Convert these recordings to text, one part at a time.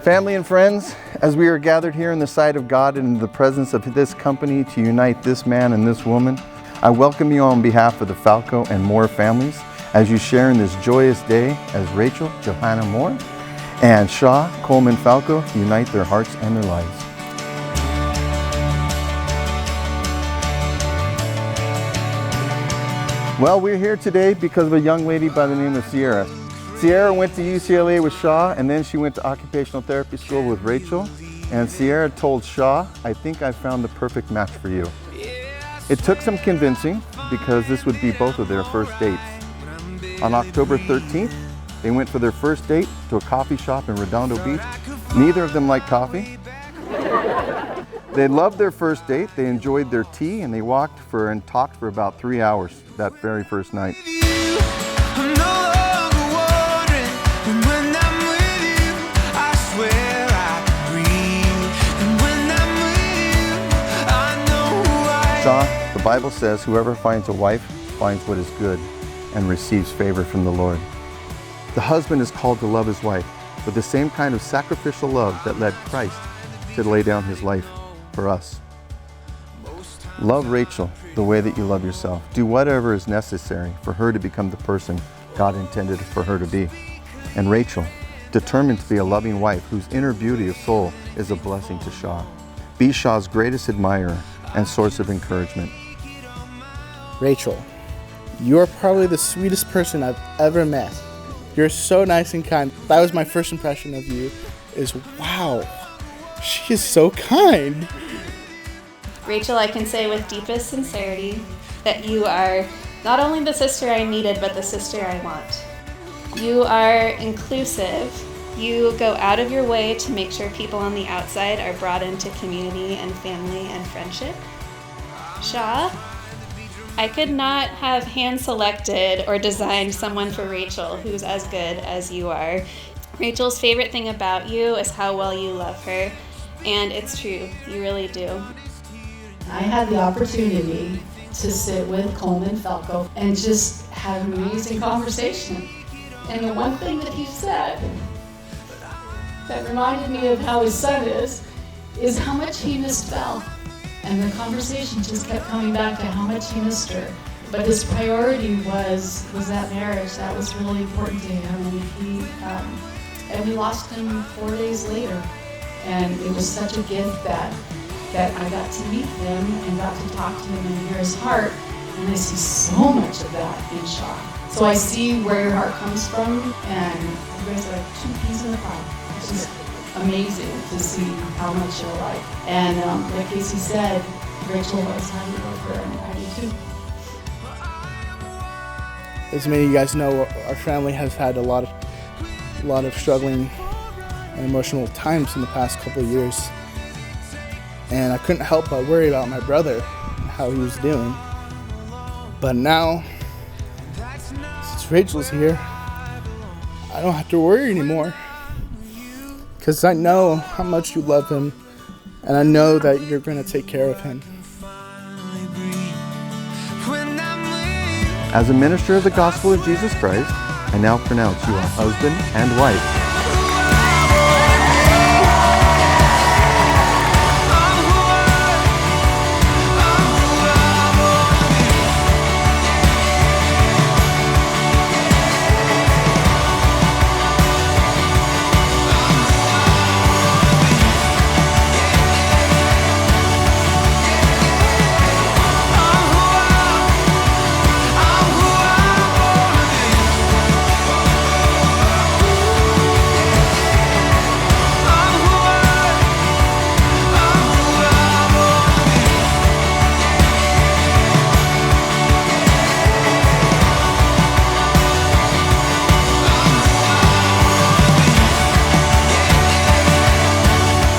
Family and friends, as we are gathered here in the sight of God and in the presence of this company to unite this man and this woman, I welcome you on behalf of the Falco and Moore families as you share in this joyous day as Rachel Johanna Moore and Shaw Coleman Falco unite their hearts and their lives. Well, we're here today because of a young lady by the name of Sierra. Sierra went to UCLA with Shaw, and then she went to occupational therapy school with Rachel. And Sierra told Shaw, "I think I found the perfect match for you." It took some convincing because this would be both of their first dates. On October 13th, they went for their first date to a coffee shop in Redondo Beach. Neither of them liked coffee. They loved their first date, they enjoyed their tea, and they walked and talked for about 3 hours that very first night. Shaw, the Bible says, whoever finds a wife finds what is good and receives favor from the Lord. The husband is called to love his wife with the same kind of sacrificial love that led Christ to lay down his life for us. Love Rachel the way that you love yourself. Do whatever is necessary for her to become the person God intended for her to be. And Rachel, determined to be a loving wife whose inner beauty of soul is a blessing to Shaw. Be Shaw's greatest admirer and source of encouragement. Rachel, you are probably the sweetest person I've ever met. You're so nice and kind. That was my first impression of you, is wow, she is so kind. Rachel, I can say with deepest sincerity that you are not only the sister I needed, but the sister I want. You are inclusive. You go out of your way to make sure people on the outside are brought into community and family and friendship. Shaw, I could not have hand-selected or designed someone for Rachel who's as good as you are. Rachel's favorite thing about you is how well you love her, and it's true, you really do. I had the opportunity to sit with Coleman Falco and just have an amazing conversation. And the one thing that he said that reminded me of how his son is how much he missed Val. And the conversation just kept coming back to how much he missed her. But his priority was that marriage. That was really important to him. And we lost him 4 days later. And it was such a gift that I got to meet him and got to talk to him and hear his heart. And I see so much of that in Shaw. So I see where your heart comes from, and you guys are like 2 peas in a pod. It's just amazing to see how much you're alike. And like Casey said, Rachel loves how you love her, and I do too. As many of you guys know, our family has had a lot of struggling and emotional times in the past couple of years. And I couldn't help but worry about my brother and how he was doing. But now, since Rachel's here, I don't have to worry anymore. Because I know how much you love him, and I know that you're going to take care of him. As a minister of the gospel of Jesus Christ, I now pronounce you a husband and wife.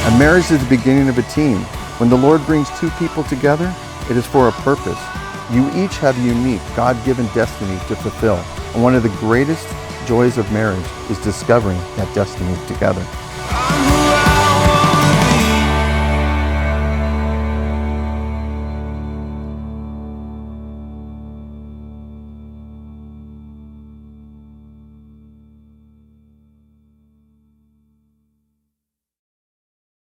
A marriage is the beginning of a team. When the Lord brings 2 people together, it is for a purpose. You each have a unique, God-given destiny to fulfill. And one of the greatest joys of marriage is discovering that destiny together.